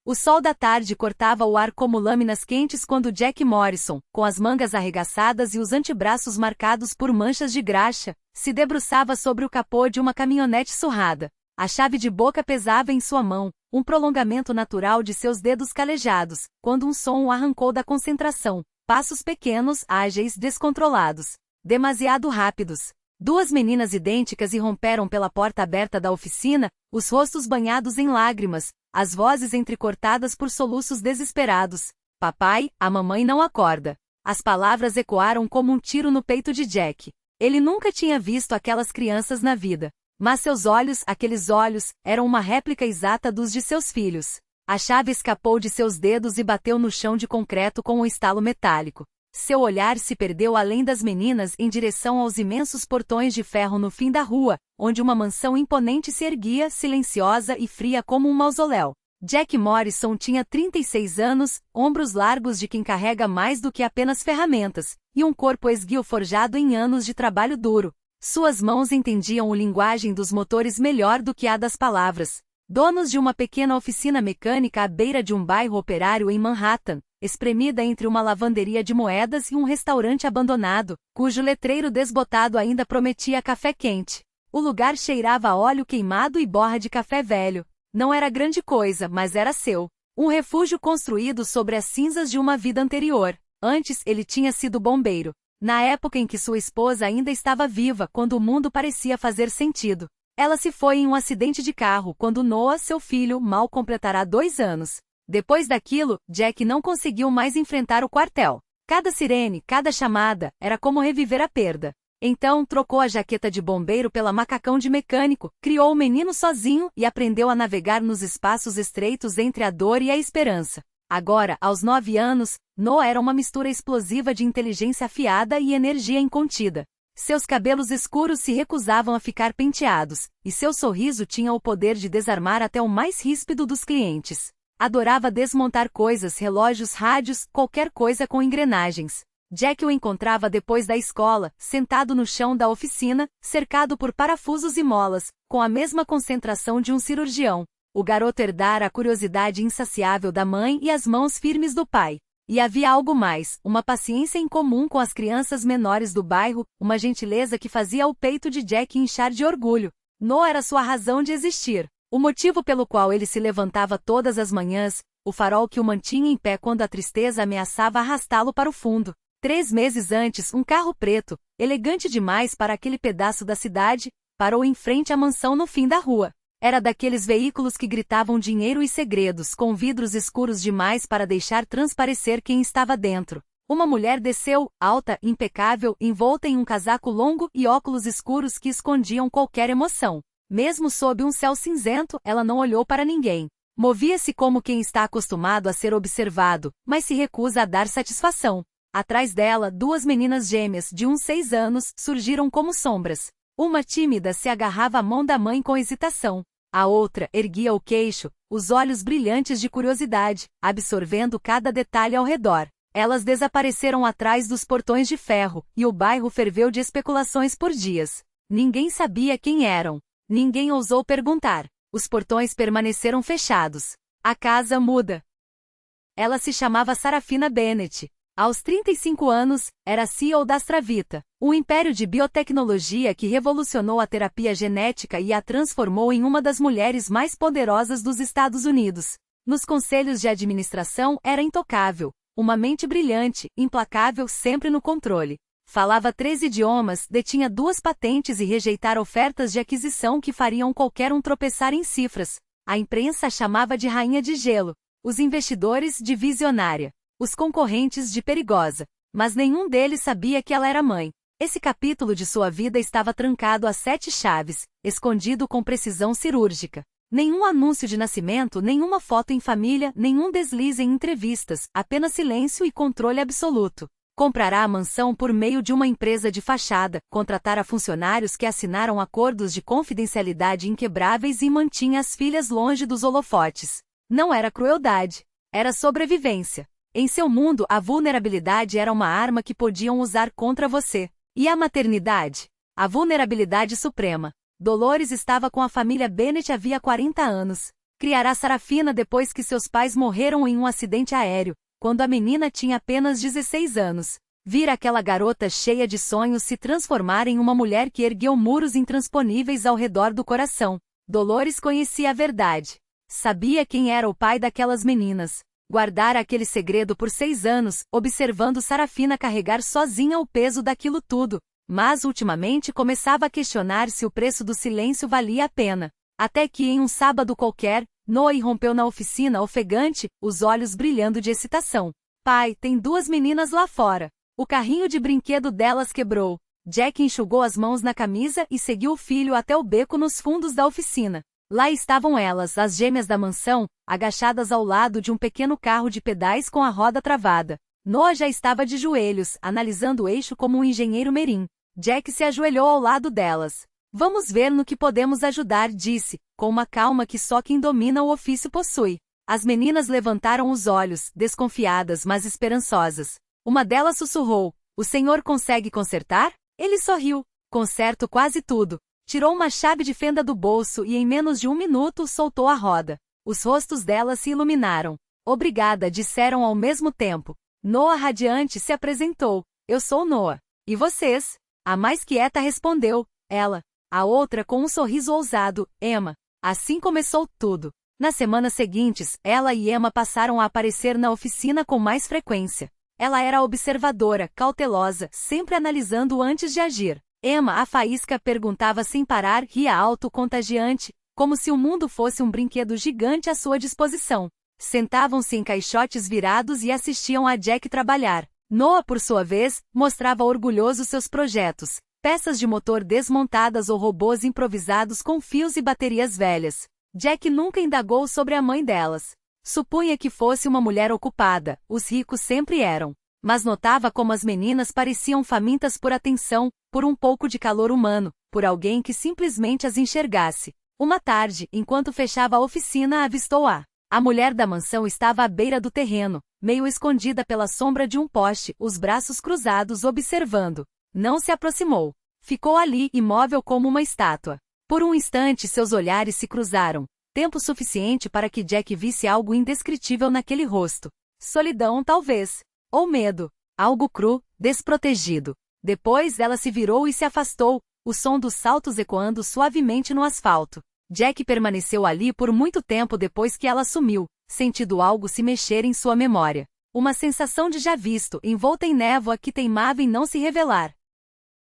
O sol da tarde cortava o ar como lâminas quentes quando Jack Morrison, com as mangas arregaçadas e os antebraços marcados por manchas de graxa, se debruçava sobre o capô de uma caminhonete surrada. A chave de boca pesava em sua mão, um prolongamento natural de seus dedos calejados, quando um som o arrancou da concentração. Passos pequenos, ágeis, descontrolados. Demasiado rápidos. Duas meninas idênticas irromperam pela porta aberta da oficina, os rostos banhados em lágrimas, as vozes entrecortadas por soluços desesperados. Papai, a mamãe não acorda. As palavras ecoaram como um tiro no peito de Jack. Ele nunca tinha visto aquelas crianças na vida. Mas seus olhos, aqueles olhos, eram uma réplica exata dos de seus filhos. A chave escapou de seus dedos e bateu no chão de concreto com um estalo metálico. Seu olhar se perdeu além das meninas em direção aos imensos portões de ferro no fim da rua, onde uma mansão imponente se erguia, silenciosa e fria como um mausoléu. Jack Morrison tinha 36 anos, ombros largos de quem carrega mais do que apenas ferramentas, e um corpo esguio forjado em anos de trabalho duro. Suas mãos entendiam a linguagem dos motores melhor do que a das palavras. Donos de uma pequena oficina mecânica à beira de um bairro operário em Manhattan, espremida entre uma lavanderia de moedas e um restaurante abandonado, cujo letreiro desbotado ainda prometia café quente. O lugar cheirava a óleo queimado e borra de café velho. Não era grande coisa, mas era seu. Um refúgio construído sobre as cinzas de uma vida anterior. Antes, ele tinha sido bombeiro. Na época em que sua esposa ainda estava viva, quando o mundo parecia fazer sentido. Ela se foi em um acidente de carro quando Noah, seu filho, mal completará 2 anos. Depois daquilo, Jack não conseguiu mais enfrentar o quartel. Cada sirene, cada chamada, era como reviver a perda. Então, trocou a jaqueta de bombeiro pela macacão de mecânico, criou o menino sozinho e aprendeu a navegar nos espaços estreitos entre a dor e a esperança. Agora, aos 9 anos, Noah era uma mistura explosiva de inteligência afiada e energia incontida. Seus cabelos escuros se recusavam a ficar penteados, e seu sorriso tinha o poder de desarmar até o mais ríspido dos clientes. Adorava desmontar coisas, relógios, rádios, qualquer coisa com engrenagens. Jack o encontrava depois da escola, sentado no chão da oficina, cercado por parafusos e molas, com a mesma concentração de um cirurgião. O garoto herdara a curiosidade insaciável da mãe e as mãos firmes do pai. E havia algo mais, uma paciência em comum com as crianças menores do bairro, uma gentileza que fazia o peito de Jack inchar de orgulho. Noah era sua razão de existir, o motivo pelo qual ele se levantava todas as manhãs, o farol que o mantinha em pé quando a tristeza ameaçava arrastá-lo para o fundo. 3 meses antes, um carro preto, elegante demais para aquele pedaço da cidade, parou em frente à mansão no fim da rua. Era daqueles veículos que gritavam dinheiro e segredos, com vidros escuros demais para deixar transparecer quem estava dentro. Uma mulher desceu, alta, impecável, envolta em um casaco longo e óculos escuros que escondiam qualquer emoção. Mesmo sob um céu cinzento, ela não olhou para ninguém. Movia-se como quem está acostumado a ser observado, mas se recusa a dar satisfação. Atrás dela, 2 meninas gêmeas de uns 6 anos surgiram como sombras. Uma tímida se agarrava à mão da mãe com hesitação. A outra erguia o queixo, os olhos brilhantes de curiosidade, absorvendo cada detalhe ao redor. Elas desapareceram atrás dos portões de ferro, e o bairro ferveu de especulações por dias. Ninguém sabia quem eram. Ninguém ousou perguntar. Os portões permaneceram fechados. A casa muda. Ela se chamava Sarafina Bennett. Aos 35 anos, era CEO da AstraVita, um império de biotecnologia que revolucionou a terapia genética e a transformou em uma das mulheres mais poderosas dos Estados Unidos. Nos conselhos de administração era intocável, uma mente brilhante, implacável sempre no controle. Falava 3 idiomas, detinha 2 patentes e rejeitara ofertas de aquisição que fariam qualquer um tropeçar em cifras. A imprensa a chamava de rainha de gelo, os investidores de visionária. Os concorrentes de perigosa, mas nenhum deles sabia que ela era mãe. Esse capítulo de sua vida estava trancado a 7 chaves, escondido com precisão cirúrgica. Nenhum anúncio de nascimento, nenhuma foto em família, nenhum deslize em entrevistas, apenas silêncio e controle absoluto. Comprará a mansão por meio de uma empresa de fachada, contratará funcionários que assinaram acordos de confidencialidade inquebráveis e mantinha as filhas longe dos holofotes. Não era crueldade, era sobrevivência. Em seu mundo, a vulnerabilidade era uma arma que podiam usar contra você. E a maternidade? A vulnerabilidade suprema. Dolores estava com a família Bennett havia 40 anos. Criará Sarafina depois que seus pais morreram em um acidente aéreo, quando a menina tinha apenas 16 anos. Vira aquela garota cheia de sonhos se transformar em uma mulher que ergueu muros intransponíveis ao redor do coração. Dolores conhecia a verdade. Sabia quem era o pai daquelas meninas. Guardara aquele segredo por 6 anos, observando Sarafina carregar sozinha o peso daquilo tudo. Mas ultimamente começava a questionar se o preço do silêncio valia a pena. Até que em um sábado qualquer, Noah irrompeu na oficina ofegante, os olhos brilhando de excitação. Pai, tem 2 meninas lá fora. O carrinho de brinquedo delas quebrou. Jack enxugou as mãos na camisa e seguiu o filho até o beco nos fundos da oficina. Lá estavam elas, as gêmeas da mansão, agachadas ao lado de um pequeno carro de pedais com a roda travada. Noah já estava de joelhos, analisando o eixo como um engenheiro merim. Jack se ajoelhou ao lado delas. Vamos ver no que podemos ajudar, disse, com uma calma que só quem domina o ofício possui. As meninas levantaram os olhos, desconfiadas mas esperançosas. Uma delas sussurrou, o senhor consegue consertar? Ele sorriu. Conserto quase tudo. Tirou uma chave de fenda do bolso e em menos de 1 minuto soltou a roda. Os rostos delas se iluminaram. Obrigada, disseram ao mesmo tempo. Noah radiante se apresentou. Eu sou Noah. E vocês? A mais quieta respondeu. Ela. A outra com um sorriso ousado. Emma. Assim começou tudo. Nas semanas seguintes, ela e Emma passaram a aparecer na oficina com mais frequência. Ela era observadora, cautelosa, sempre analisando antes de agir. Emma, a faísca, perguntava sem parar, ria alto, contagiante, como se o mundo fosse um brinquedo gigante à sua disposição. Sentavam-se em caixotes virados e assistiam a Jack trabalhar. Noah, por sua vez, mostrava orgulhoso seus projetos, peças de motor desmontadas ou robôs improvisados com fios e baterias velhas. Jack nunca indagou sobre a mãe delas. Supunha que fosse uma mulher ocupada, os ricos sempre eram. Mas notava como as meninas pareciam famintas por atenção, por um pouco de calor humano, por alguém que simplesmente as enxergasse. Uma tarde, enquanto fechava a oficina, avistou a mulher da mansão estava à beira do terreno, meio escondida pela sombra de um poste, os braços cruzados observando. Não se aproximou. Ficou ali, imóvel como uma estátua. Por um instante seus olhares se cruzaram. Tempo suficiente para que Jack visse algo indescritível naquele rosto. Solidão, talvez. Ou medo. Algo cru, desprotegido. Depois ela se virou e se afastou, o som dos saltos ecoando suavemente no asfalto. Jack permaneceu ali por muito tempo depois que ela sumiu, sentindo algo se mexer em sua memória. Uma sensação de já visto, envolta em névoa que teimava em não se revelar.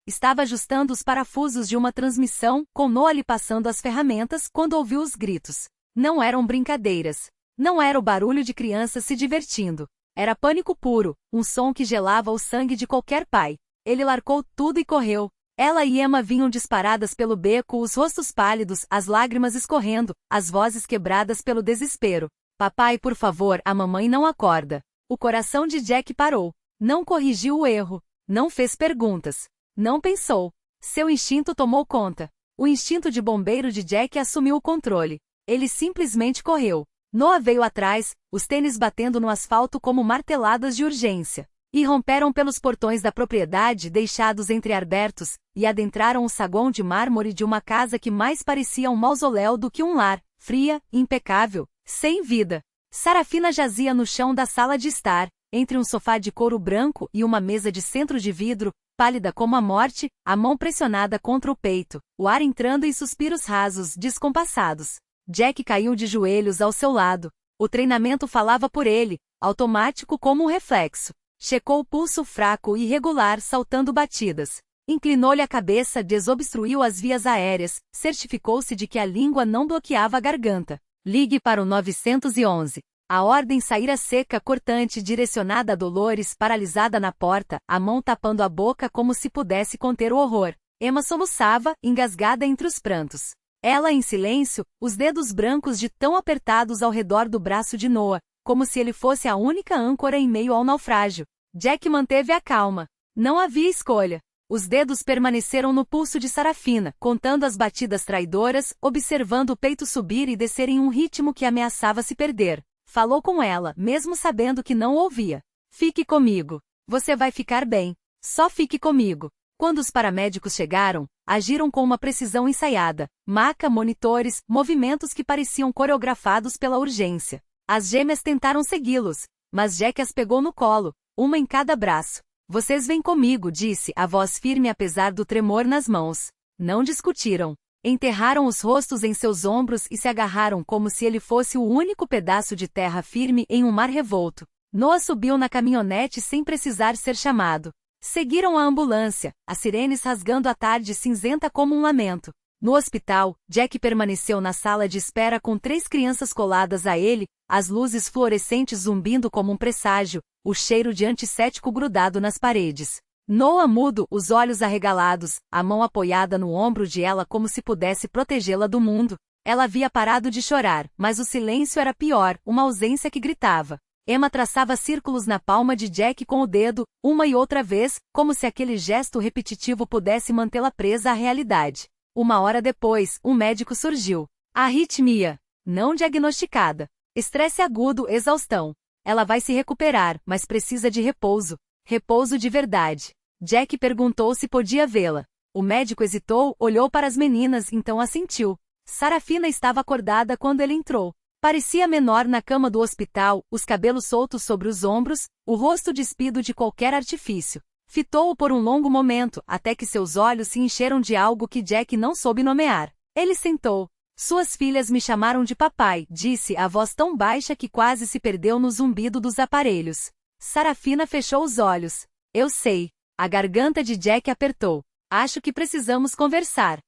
Estava ajustando os parafusos de uma transmissão, com Noah lhe passando as ferramentas, quando ouviu os gritos. Não eram brincadeiras. Não era o barulho de crianças se divertindo. Era pânico puro, um som que gelava o sangue de qualquer pai. Ele largou tudo e correu. Ela e Emma vinham disparadas pelo beco, os rostos pálidos, as lágrimas escorrendo, as vozes quebradas pelo desespero. Papai, por favor, a mamãe não acorda. O coração de Jack parou. Não corrigiu o erro. Não fez perguntas. Não pensou. Seu instinto tomou conta. O instinto de bombeiro de Jack assumiu o controle. Ele simplesmente correu. Noah veio atrás, os tênis batendo no asfalto como marteladas de urgência. Irromperam pelos portões da propriedade deixados entreabertos, e adentraram o saguão de mármore de uma casa que mais parecia um mausoléu do que um lar, fria, impecável, sem vida. Sarafina jazia no chão da sala de estar, entre um sofá de couro branco e uma mesa de centro de vidro, pálida como a morte, a mão pressionada contra o peito, o ar entrando em suspiros rasos, descompassados. Jack caiu de joelhos ao seu lado. O treinamento falava por ele, automático como um reflexo. Checou o pulso fraco e irregular, saltando batidas. Inclinou-lhe a cabeça, desobstruiu as vias aéreas, certificou-se de que a língua não bloqueava a garganta. Ligue para o 911. A ordem saíra seca, cortante, direcionada a Dolores, paralisada na porta, a mão tapando a boca como se pudesse conter o horror. Emma soluçava, engasgada entre os prantos. Ela em silêncio, os dedos brancos de tão apertados ao redor do braço de Noah, como se ele fosse a única âncora em meio ao naufrágio. Jack manteve a calma. Não havia escolha. Os dedos permaneceram no pulso de Sarafina, contando as batidas traidoras, observando o peito subir e descer em um ritmo que ameaçava se perder. Falou com ela, mesmo sabendo que não ouvia. Fique comigo. Você vai ficar bem. Só fique comigo. Quando os paramédicos chegaram, Agiram com uma precisão ensaiada. Maca, monitores, movimentos que pareciam coreografados pela urgência. As gêmeas tentaram segui-los, mas Jack as pegou no colo, uma em cada braço. Vocês vêm comigo, disse, a voz firme apesar do tremor nas mãos. Não discutiram. Enterraram os rostos em seus ombros e se agarraram como se ele fosse o único pedaço de terra firme em um mar revolto. Noah subiu na caminhonete sem precisar ser chamado. Seguiram a ambulância, as sirenes rasgando a tarde cinzenta como um lamento. No hospital, Jack permaneceu na sala de espera com 3 crianças coladas a ele, as luzes fluorescentes zumbindo como um presságio, o cheiro de antisséptico grudado nas paredes. Noah mudo, os olhos arregalados, a mão apoiada no ombro de ela como se pudesse protegê-la do mundo. Ela havia parado de chorar, mas o silêncio era pior, uma ausência que gritava. Emma traçava círculos na palma de Jack com o dedo, uma e outra vez, como se aquele gesto repetitivo pudesse mantê-la presa à realidade. 1 hora depois, um médico surgiu. Arritmia. Não diagnosticada. Estresse agudo, exaustão. Ela vai se recuperar, mas precisa de repouso. Repouso de verdade. Jack perguntou se podia vê-la. O médico hesitou, olhou para as meninas, então assentiu. Sarafina estava acordada quando ele entrou. Parecia menor na cama do hospital, os cabelos soltos sobre os ombros, o rosto despido de qualquer artifício. Fitou-o por um longo momento, até que seus olhos se encheram de algo que Jack não soube nomear. Ele sentou. Suas filhas me chamaram de papai, disse, a voz tão baixa que quase se perdeu no zumbido dos aparelhos. Sarafina fechou os olhos. Eu sei. A garganta de Jack apertou. Acho que precisamos conversar.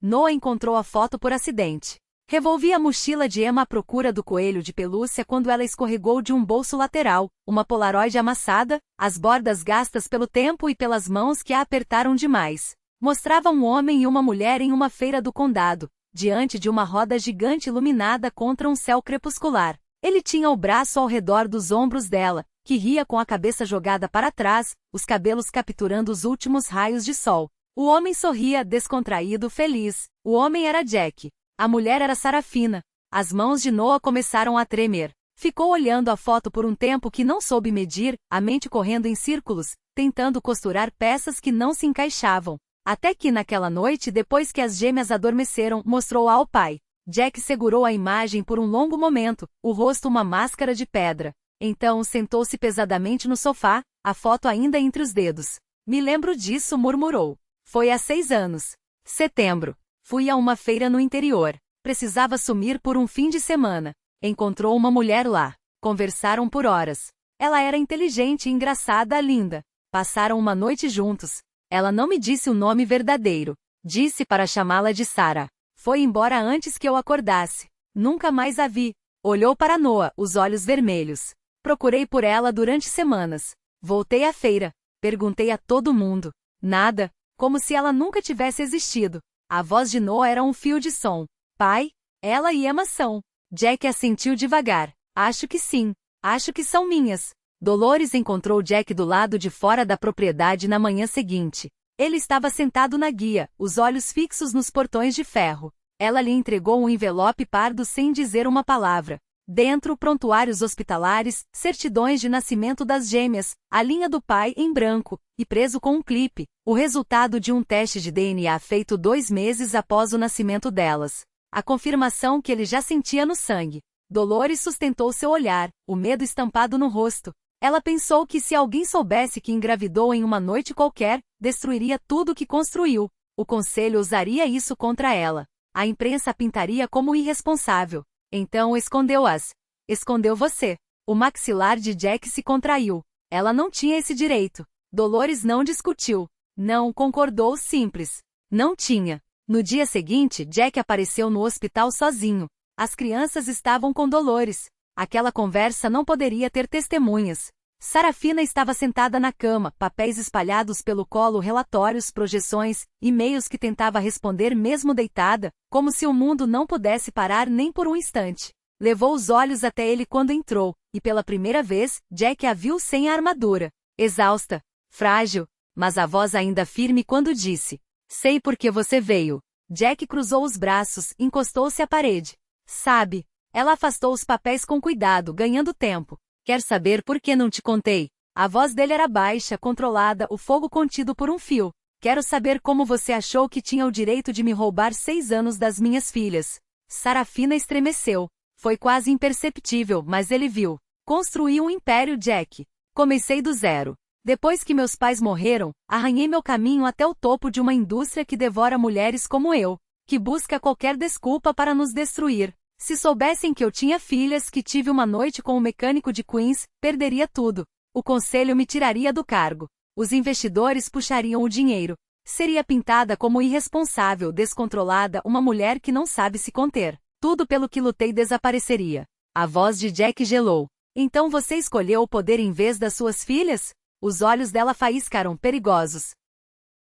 Noah encontrou a foto por acidente. Revolvi a mochila de Emma à procura do coelho de pelúcia quando ela escorregou de um bolso lateral, uma polaroid amassada, as bordas gastas pelo tempo e pelas mãos que a apertaram demais. Mostrava um homem e uma mulher em uma feira do condado, diante de uma roda gigante iluminada contra um céu crepuscular. Ele tinha o braço ao redor dos ombros dela, que ria com a cabeça jogada para trás, os cabelos capturando os últimos raios de sol. O homem sorria, descontraído, feliz. O homem era Jack. A mulher era Sarafina. As mãos de Noah começaram a tremer. Ficou olhando a foto por um tempo que não soube medir, a mente correndo em círculos, tentando costurar peças que não se encaixavam. Até que naquela noite, depois que as gêmeas adormeceram, mostrou ao pai. Jack segurou a imagem por um longo momento, o rosto uma máscara de pedra. Então sentou-se pesadamente no sofá, a foto ainda entre os dedos. Me lembro disso, murmurou. Foi há 6 anos. Setembro. Fui a uma feira no interior. Precisava sumir por um fim de semana. Encontrou uma mulher lá. Conversaram por horas. Ela era inteligente, engraçada, linda. Passaram uma noite juntos. Ela não me disse o nome verdadeiro. Disse para chamá-la de Sarah. Foi embora antes que eu acordasse. Nunca mais a vi. Olhou para Noah, os olhos vermelhos. Procurei por ela durante semanas. Voltei à feira. Perguntei a todo mundo. Nada. Como se ela nunca tivesse existido. A voz de Noah era um fio de som. Pai? Ela e Emma são. Jack assentiu devagar. Acho que sim. Acho que são minhas. Dolores encontrou Jack do lado de fora da propriedade na manhã seguinte. Ele estava sentado na guia, os olhos fixos nos portões de ferro. Ela lhe entregou um envelope pardo sem dizer uma palavra. Dentro, prontuários hospitalares, certidões de nascimento das gêmeas, a linha do pai em branco, e preso com um clipe, o resultado de um teste de DNA feito 2 meses após o nascimento delas. A confirmação que ele já sentia no sangue. Dolores sustentou seu olhar, o medo estampado no rosto. Ela pensou que se alguém soubesse que engravidou em uma noite qualquer, destruiria tudo o que construiu. O conselho usaria isso contra ela. A imprensa a pintaria como irresponsável. Então escondeu-as. Escondeu você. O maxilar de Jack se contraiu. Ela não tinha esse direito. Dolores não discutiu. Não concordou, simples. Não tinha. No dia seguinte, Jack apareceu no hospital sozinho. As crianças estavam com Dolores. Aquela conversa não poderia ter testemunhas. Sarafina estava sentada na cama, papéis espalhados pelo colo, relatórios, projeções, e-mails que tentava responder mesmo deitada, como se o mundo não pudesse parar nem por um instante. Levou os olhos até ele quando entrou, e pela primeira vez, Jack a viu sem a armadura. Exausta. Frágil. Mas a voz ainda firme quando disse. Sei por que você veio. Jack cruzou os braços, encostou-se à parede. Sabe. Ela afastou os papéis com cuidado, ganhando tempo. Quer saber por que não te contei? A voz dele era baixa, controlada, o fogo contido por um fio. Quero saber como você achou que tinha o direito de me roubar 6 anos das minhas filhas. Sarafina estremeceu. Foi quase imperceptível, mas ele viu. Construí um império, Jack. Comecei do zero. Depois que meus pais morreram, arranhei meu caminho até o topo de uma indústria que devora mulheres como eu, que busca qualquer desculpa para nos destruir. Se soubessem que eu tinha filhas, que tive uma noite com o mecânico de Queens, perderia tudo. O conselho me tiraria do cargo. Os investidores puxariam o dinheiro. Seria pintada como irresponsável, descontrolada, uma mulher que não sabe se conter. Tudo pelo que lutei desapareceria. A voz de Jack gelou. Então você escolheu o poder em vez das suas filhas? Os olhos dela faiscaram, perigosos.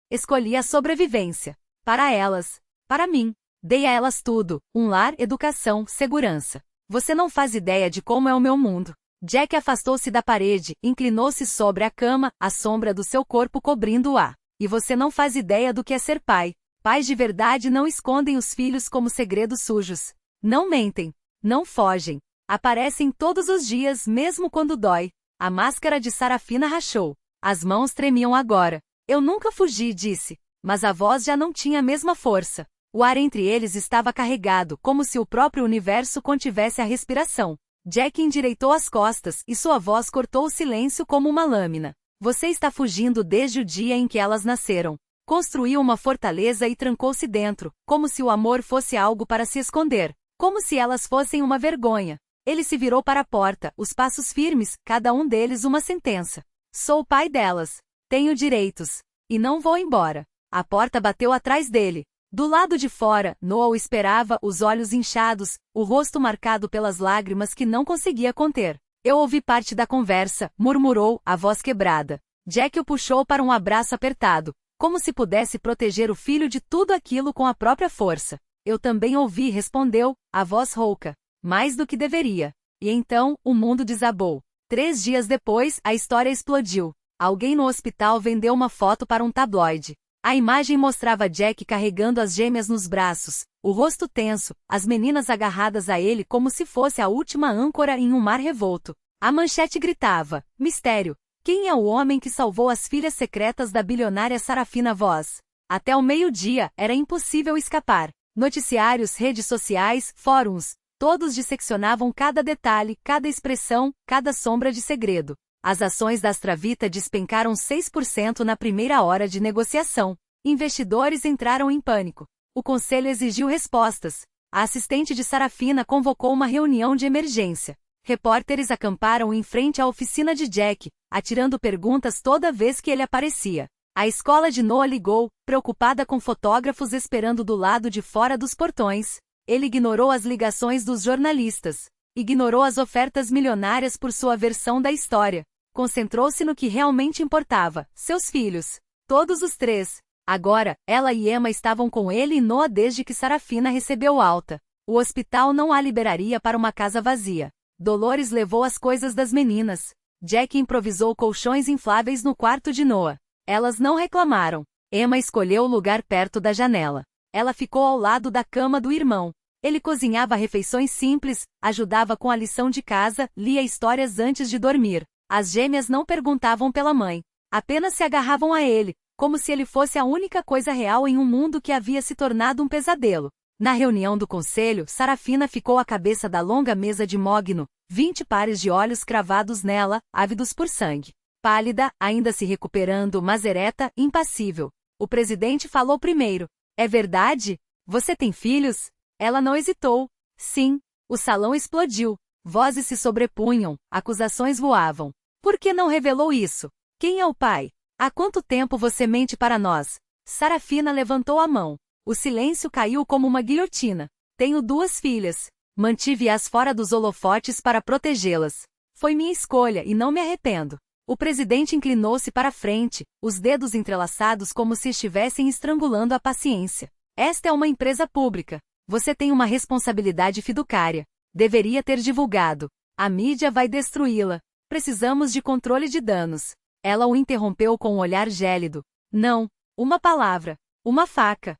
Escolhi a sobrevivência. Para elas. Para mim. Dei a elas tudo, um lar, educação, segurança. Você não faz ideia de como é o meu mundo. Jack afastou-se da parede, inclinou-se sobre a cama, a sombra do seu corpo cobrindo-a. E você não faz ideia do que é ser pai. Pais de verdade não escondem os filhos como segredos sujos. Não mentem. Não fogem. Aparecem todos os dias, mesmo quando dói. A máscara de Sarafina rachou. As mãos tremiam agora. Eu nunca fugi, disse. Mas a voz já não tinha a mesma força. O ar entre eles estava carregado, como se o próprio universo contivesse a respiração. Jack endireitou as costas e sua voz cortou o silêncio como uma lâmina. Você está fugindo desde o dia em que elas nasceram. Construiu uma fortaleza e trancou-se dentro, como se o amor fosse algo para se esconder, como se elas fossem uma vergonha. Ele se virou para a porta, os passos firmes, cada um deles uma sentença. Sou o pai delas. Tenho direitos. E não vou embora. A porta bateu atrás dele. Do lado de fora, Noah o esperava, os olhos inchados, o rosto marcado pelas lágrimas que não conseguia conter. Eu ouvi parte da conversa, murmurou, a voz quebrada. Jack o puxou para um abraço apertado, como se pudesse proteger o filho de tudo aquilo com a própria força. Eu também ouvi, respondeu, a voz rouca. Mais do que deveria. E então, o mundo desabou. 3 dias depois, a história explodiu. Alguém no hospital vendeu uma foto para um tabloide. A imagem mostrava Jack carregando as gêmeas nos braços, o rosto tenso, as meninas agarradas a ele como se fosse a última âncora em um mar revolto. A manchete gritava: Mistério! Quem é o homem que salvou as filhas secretas da bilionária Sarafina Voz? Até o meio-dia, era impossível escapar. Noticiários, redes sociais, fóruns, todos disseccionavam cada detalhe, cada expressão, cada sombra de segredo. As ações da Astravita despencaram 6% na primeira hora de negociação. Investidores entraram em pânico. O conselho exigiu respostas. A assistente de Sarafina convocou uma reunião de emergência. Repórteres acamparam em frente à oficina de Jack, atirando perguntas toda vez que ele aparecia. A escola de Noah ligou, preocupada com fotógrafos esperando do lado de fora dos portões. Ele ignorou as ligações dos jornalistas. Ignorou as ofertas milionárias por sua versão da história. Concentrou-se no que realmente importava, seus filhos. Todos os 3. Agora, ela e Emma estavam com ele e Noah desde que Sarafina recebeu alta. O hospital não a liberaria para uma casa vazia. Dolores levou as coisas das meninas. Jack improvisou colchões infláveis no quarto de Noah. Elas não reclamaram. Emma escolheu o lugar perto da janela. Ela ficou ao lado da cama do irmão. Ele cozinhava refeições simples, ajudava com a lição de casa, lia histórias antes de dormir. As gêmeas não perguntavam pela mãe. Apenas se agarravam a ele, como se ele fosse a única coisa real em um mundo que havia se tornado um pesadelo. Na reunião do conselho, Sarafina ficou à cabeça da longa mesa de mogno, 20 pares de olhos cravados nela, ávidos por sangue. Pálida, ainda se recuperando, mas ereta, impassível. O presidente falou primeiro. É verdade? Você tem filhos? Ela não hesitou. Sim. O salão explodiu. Vozes se sobrepunham, acusações voavam. Por que não revelou isso? Quem é o pai? Há quanto tempo você mente para nós? Sarafina levantou a mão. O silêncio caiu como uma guilhotina. Tenho 2 filhas. Mantive-as fora dos holofotes para protegê-las. Foi minha escolha e não me arrependo. O presidente inclinou-se para frente, os dedos entrelaçados como se estivessem estrangulando a paciência. Esta é uma empresa pública. Você tem uma responsabilidade fiduciária. Deveria ter divulgado. A mídia vai destruí-la. Precisamos de controle de danos. Ela o interrompeu com um olhar gélido. Não. Uma palavra. Uma faca.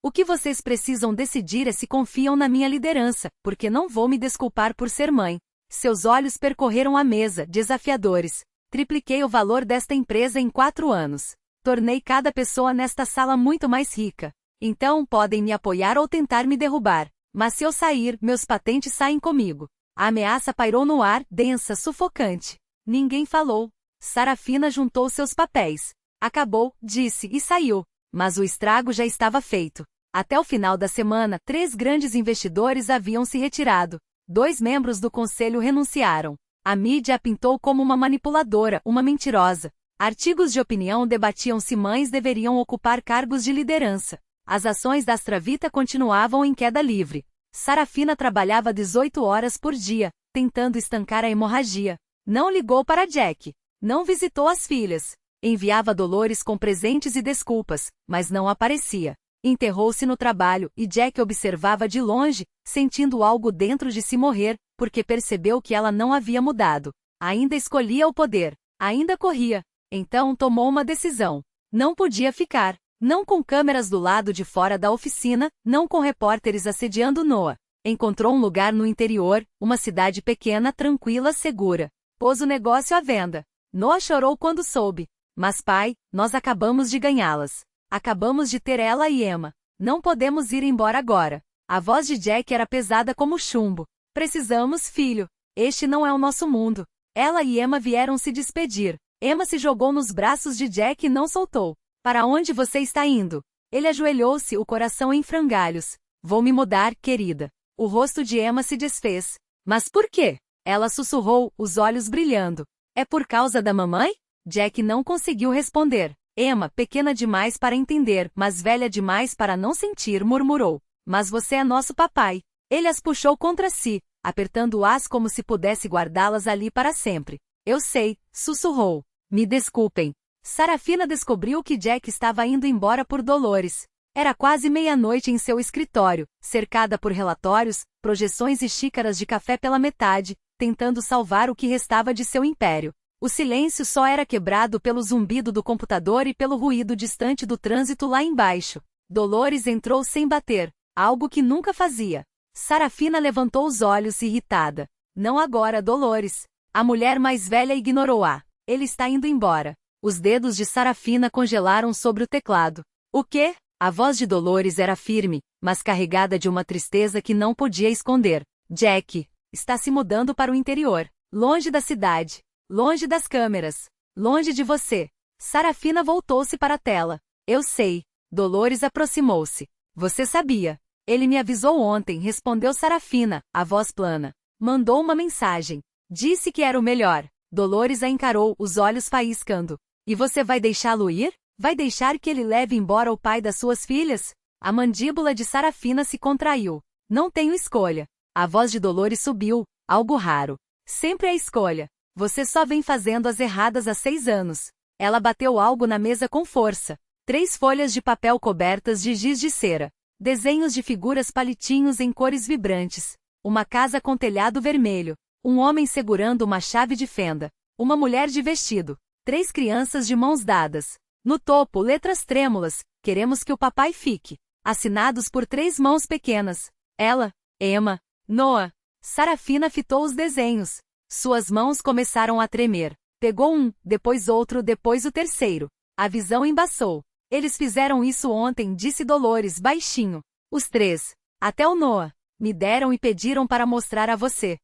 O que vocês precisam decidir é se confiam na minha liderança, porque não vou me desculpar por ser mãe. Seus olhos percorreram a mesa, desafiadores. Tripliquei o valor desta empresa em 4 anos. Tornei cada pessoa nesta sala muito mais rica. Então podem me apoiar ou tentar me derrubar. Mas se eu sair, meus patentes saem comigo. A ameaça pairou no ar, densa, sufocante. Ninguém falou. Sarafina juntou seus papéis. Acabou, disse e saiu. Mas o estrago já estava feito. Até o final da semana, 3 grandes investidores haviam se retirado. 2 membros do conselho renunciaram. A mídia a pintou como uma manipuladora, uma mentirosa. Artigos de opinião debatiam se mães deveriam ocupar cargos de liderança. As ações da Astravita continuavam em queda livre. Sarafina trabalhava 18 horas por dia, tentando estancar a hemorragia. Não ligou para Jack. Não visitou as filhas. Enviava Dolores com presentes e desculpas, mas não aparecia. Enterrou-se no trabalho e Jack observava de longe, sentindo algo dentro de si morrer, porque percebeu que ela não havia mudado. Ainda escolhia o poder. Ainda corria. Então tomou uma decisão. Não podia ficar. Não com câmeras do lado de fora da oficina, não com repórteres assediando Noah. Encontrou um lugar no interior, uma cidade pequena, tranquila, segura. Pôs o negócio à venda. Noah chorou quando soube. Mas pai, nós acabamos de ganhá-las. Acabamos de ter ela e Emma. Não podemos ir embora agora. A voz de Jack era pesada como chumbo. Precisamos, filho. Este não é o nosso mundo. Ela e Emma vieram se despedir. Emma se jogou nos braços de Jack e não soltou. Para onde você está indo? Ele ajoelhou-se, o coração em frangalhos. Vou me mudar, querida. O rosto de Emma se desfez. Mas por quê? Ela sussurrou, os olhos brilhando. É por causa da mamãe? Jack não conseguiu responder. Emma, pequena demais para entender, mas velha demais para não sentir, murmurou. Mas você é nosso papai. Ele as puxou contra si, apertando-as como se pudesse guardá-las ali para sempre. Eu sei, sussurrou. Me desculpem. Sarafina descobriu que Jack estava indo embora por Dolores. Era quase meia-noite em seu escritório, cercada por relatórios, projeções e xícaras de café pela metade, tentando salvar o que restava de seu império. O silêncio só era quebrado pelo zumbido do computador e pelo ruído distante do trânsito lá embaixo. Dolores entrou sem bater, algo que nunca fazia. Sarafina levantou os olhos irritada. Não agora, Dolores. A mulher mais velha ignorou-a. Ele está indo embora. Os dedos de Sarafina congelaram sobre o teclado. O quê? A voz de Dolores era firme, mas carregada de uma tristeza que não podia esconder. Jack está se mudando para o interior, longe da cidade, longe das câmeras, longe de você. Sarafina voltou-se para a tela. Eu sei. Dolores aproximou-se. Você sabia. Ele me avisou ontem, respondeu Sarafina, a voz plana. Mandou uma mensagem. Disse que era o melhor. Dolores a encarou, os olhos faiscando. E você vai deixá-lo ir? Vai deixar que ele leve embora o pai das suas filhas? A mandíbula de Sarafina se contraiu. Não tenho escolha. A voz de Dolores subiu, algo raro. Sempre a escolha. Você só vem fazendo as erradas há 6 anos. Ela bateu algo na mesa com força. 3 folhas de papel cobertas de giz de cera. Desenhos de figuras palitinhos em cores vibrantes. Uma casa com telhado vermelho. Um homem segurando uma chave de fenda. Uma mulher de vestido. 3 crianças de mãos dadas. No topo, letras trêmulas. Queremos que o papai fique. Assinados por 3 mãos pequenas. Ela, Emma, Noah. Sarafina fitou os desenhos. Suas mãos começaram a tremer. Pegou um, depois outro, depois o terceiro. A visão embaçou. Eles fizeram isso ontem, disse Dolores baixinho. Os 3. Até o Noah. Me deram e pediram para mostrar a você.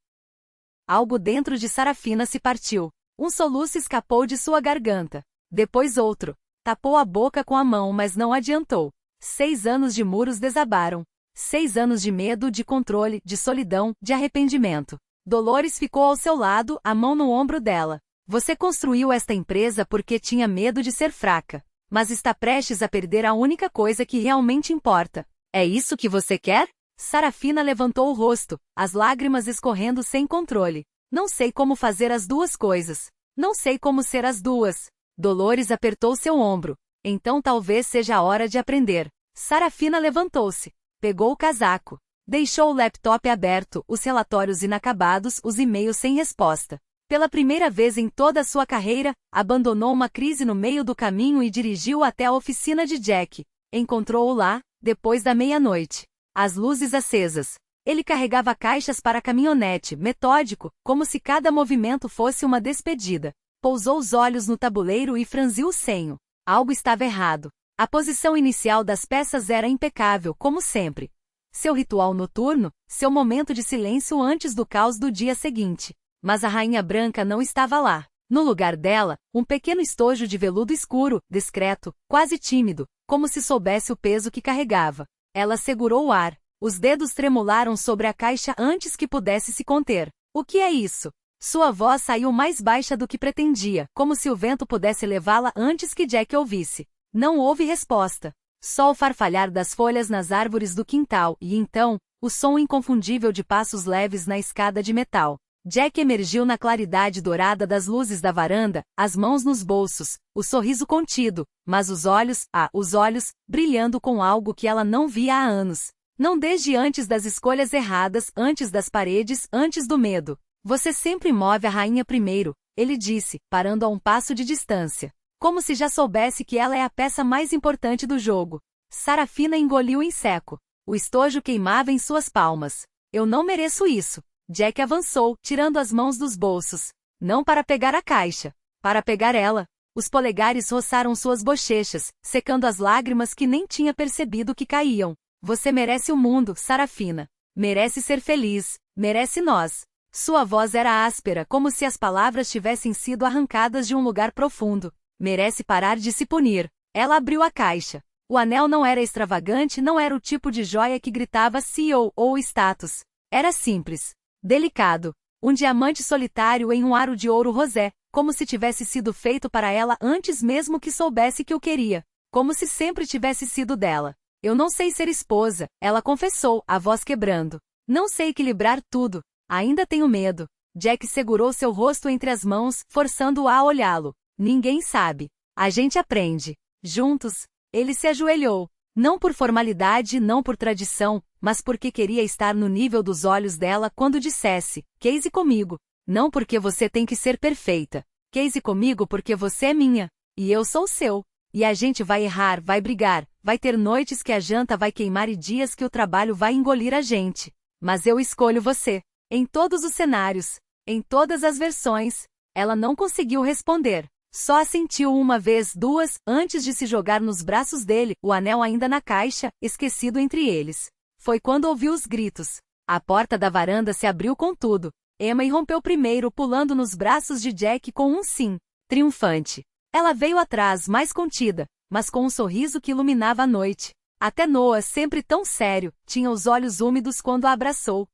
Algo dentro de Sarafina se partiu. Um soluço escapou de sua garganta. Depois outro. Tapou a boca com a mão, mas não adiantou. 6 anos de muros desabaram. 6 anos de medo, de controle, de solidão, de arrependimento. Dolores ficou ao seu lado, a mão no ombro dela. Você construiu esta empresa porque tinha medo de ser fraca. Mas está prestes a perder a única coisa que realmente importa. É isso que você quer? Sarafina levantou o rosto, as lágrimas escorrendo sem controle. Não sei como fazer as 2 coisas. Não sei como ser as 2. Dolores apertou seu ombro. Então talvez seja a hora de aprender. Sarafina levantou-se. Pegou o casaco. Deixou o laptop aberto, os relatórios inacabados, os e-mails sem resposta. Pela primeira vez em toda a sua carreira, abandonou uma crise no meio do caminho e dirigiu até a oficina de Jack. Encontrou-o lá, depois da meia-noite. As luzes acesas. Ele carregava caixas para a caminhonete, metódico, como se cada movimento fosse uma despedida. Pousou os olhos no tabuleiro e franziu o senho. Algo estava errado. A posição inicial das peças era impecável, como sempre. Seu ritual noturno, seu momento de silêncio antes do caos do dia seguinte. Mas a rainha branca não estava lá. No lugar dela, um pequeno estojo de veludo escuro, discreto, quase tímido, como se soubesse o peso que carregava. Ela segurou o ar. Os dedos tremularam sobre a caixa antes que pudesse se conter. O que é isso? Sua voz saiu mais baixa do que pretendia, como se o vento pudesse levá-la antes que Jack ouvisse. Não houve resposta. Só o farfalhar das folhas nas árvores do quintal e, então, o som inconfundível de passos leves na escada de metal. Jack emergiu na claridade dourada das luzes da varanda, as mãos nos bolsos, o sorriso contido, mas os olhos, brilhando com algo que ela não via há anos. Não desde antes das escolhas erradas, antes das paredes, antes do medo. Você sempre move a rainha primeiro, ele disse, parando a um passo de distância. Como se já soubesse que ela é a peça mais importante do jogo. Sarafina engoliu em seco. O estojo queimava em suas palmas. Eu não mereço isso. Jack avançou, tirando as mãos dos bolsos. Não para pegar a caixa. Para pegar ela. Os polegares roçaram suas bochechas, secando as lágrimas que nem tinha percebido que caíam. Você merece o mundo, Sarafina. Merece ser feliz. Merece nós. Sua voz era áspera, como se as palavras tivessem sido arrancadas de um lugar profundo. Merece parar de se punir. Ela abriu a caixa. O anel não era extravagante, não era o tipo de joia que gritava CEO ou status. Era simples. Delicado. Um diamante solitário em um aro de ouro rosé, como se tivesse sido feito para ela antes mesmo que soubesse que o queria. Como se sempre tivesse sido dela. Eu não sei ser esposa, ela confessou, a voz quebrando. Não sei equilibrar tudo. Ainda tenho medo. Jack segurou seu rosto entre as mãos, forçando-o a olhá-lo. Ninguém sabe. A gente aprende. Juntos. Ele se ajoelhou. Não por formalidade, não por tradição, mas porque queria estar no nível dos olhos dela quando dissesse, case comigo. Não porque você tem que ser perfeita. Case comigo porque você é minha. E eu sou seu. E a gente vai errar, vai brigar, vai ter noites que a janta vai queimar e dias que o trabalho vai engolir a gente. Mas eu escolho você. Em todos os cenários. Em todas as versões. Ela não conseguiu responder. Só assentiu uma vez, duas, antes de se jogar nos braços dele, o anel ainda na caixa, esquecido entre eles. Foi quando ouviu os gritos. A porta da varanda se abriu com tudo. Emma irrompeu primeiro, pulando nos braços de Jack com um sim, triunfante. Ela veio atrás, mais contida, mas com um sorriso que iluminava a noite. Até Noah, sempre tão sério, tinha os olhos úmidos quando a abraçou.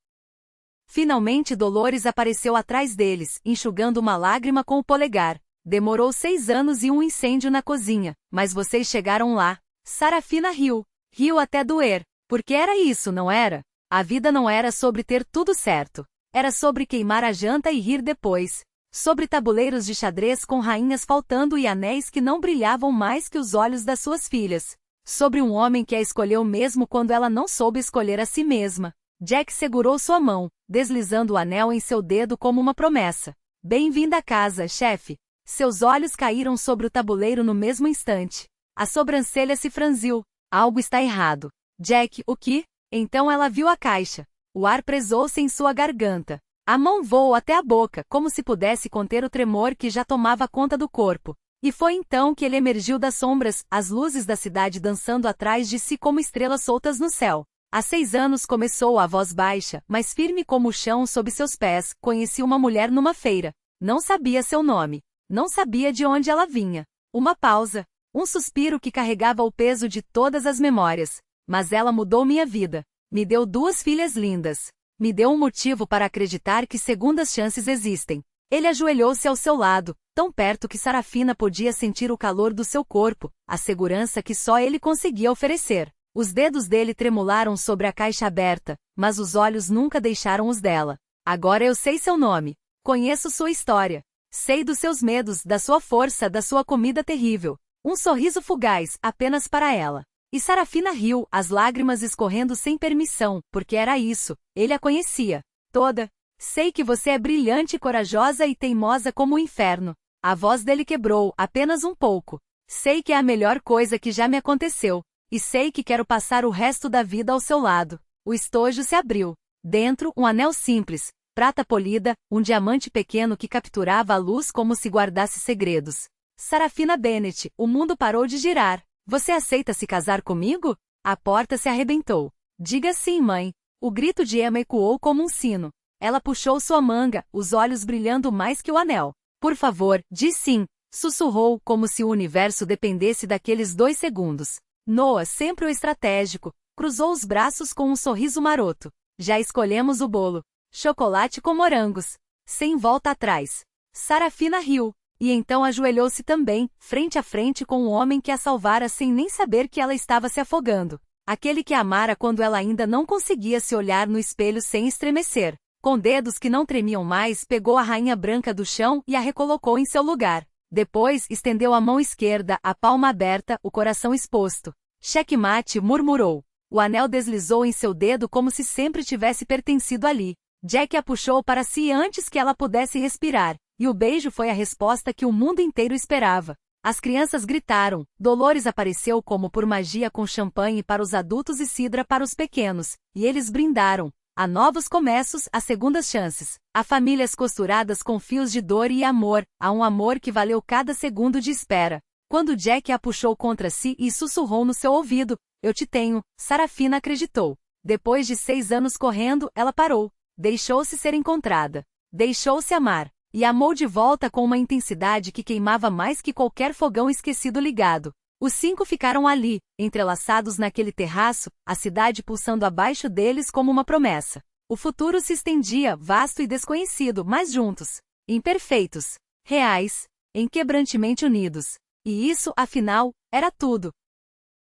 Finalmente Dolores apareceu atrás deles, enxugando uma lágrima com o polegar. Demorou 6 anos e um incêndio na cozinha, mas vocês chegaram lá. Sarafina riu. Riu até doer. Porque era isso, não era? A vida não era sobre ter tudo certo. Era sobre queimar a janta e rir depois. Sobre tabuleiros de xadrez com rainhas faltando e anéis que não brilhavam mais que os olhos das suas filhas. Sobre um homem que a escolheu mesmo quando ela não soube escolher a si mesma. Jack segurou sua mão, deslizando o anel em seu dedo como uma promessa. Bem-vinda à casa, chefe. Seus olhos caíram sobre o tabuleiro no mesmo instante. A sobrancelha se franziu. Algo está errado. Jack, o que? Então ela viu a caixa. O ar presou-se em sua garganta. A mão voou até a boca, como se pudesse conter o tremor que já tomava conta do corpo. E foi então que ele emergiu das sombras, as luzes da cidade dançando atrás de si como estrelas soltas no céu. Há 6 anos começou a voz baixa, mas firme como o chão sob seus pés. Conheci uma mulher numa feira. Não sabia seu nome. Não sabia de onde ela vinha. Uma pausa. Um suspiro que carregava o peso de todas as memórias. Mas ela mudou minha vida. Me deu 2 filhas lindas. Me deu um motivo para acreditar que segundas chances existem. Ele ajoelhou-se ao seu lado, tão perto que Sarafina podia sentir o calor do seu corpo, a segurança que só ele conseguia oferecer. Os dedos dele tremularam sobre a caixa aberta, mas os olhos nunca deixaram os dela. Agora eu sei seu nome. Conheço sua história. Sei dos seus medos, da sua força, da sua comida terrível. Um sorriso fugaz, apenas para ela. E Sarafina riu, as lágrimas escorrendo sem permissão, porque era isso, ele a conhecia. Toda. Sei que você é brilhante, corajosa e teimosa como o inferno. A voz dele quebrou, apenas um pouco. Sei que é a melhor coisa que já me aconteceu. E sei que quero passar o resto da vida ao seu lado. O estojo se abriu. Dentro, um anel simples, prata polida, um diamante pequeno que capturava a luz como se guardasse segredos. Sarafina Bennett, o mundo parou de girar. Você aceita se casar comigo? A porta se arrebentou. Diga sim, mãe. O grito de Emma ecoou como um sino. Ela puxou sua manga, os olhos brilhando mais que o anel. Por favor, diz sim, sussurrou, como se o universo dependesse daqueles 2 segundos. Noah, sempre o estratégico, cruzou os braços com um sorriso maroto. Já escolhemos o bolo. Chocolate com morangos. Sem volta atrás. Sarafina riu. E então ajoelhou-se também, frente a frente com o homem que a salvara sem nem saber que ela estava se afogando. Aquele que a amara quando ela ainda não conseguia se olhar no espelho sem estremecer. Com dedos que não tremiam mais, pegou a rainha branca do chão e a recolocou em seu lugar. Depois, estendeu a mão esquerda, a palma aberta, o coração exposto. Checkmate, murmurou. O anel deslizou em seu dedo como se sempre tivesse pertencido ali. Jack a puxou para si antes que ela pudesse respirar. E o beijo foi a resposta que o mundo inteiro esperava. As crianças gritaram, Dolores apareceu como por magia com champanhe para os adultos e cidra para os pequenos, e eles brindaram. A novos começos, a segundas chances. A famílias costuradas com fios de dor e amor, a um amor que valeu cada segundo de espera. Quando Jack a puxou contra si e sussurrou no seu ouvido, eu te tenho, Sarafina acreditou. Depois de 6 anos correndo, ela parou. Deixou-se ser encontrada. Deixou-se amar. E amou de volta com uma intensidade que queimava mais que qualquer fogão esquecido ligado. Os 5 ficaram ali, entrelaçados naquele terraço, a cidade pulsando abaixo deles como uma promessa. O futuro se estendia, vasto e desconhecido, mas juntos. Imperfeitos. Reais. Inquebrantemente unidos. E isso, afinal, era tudo.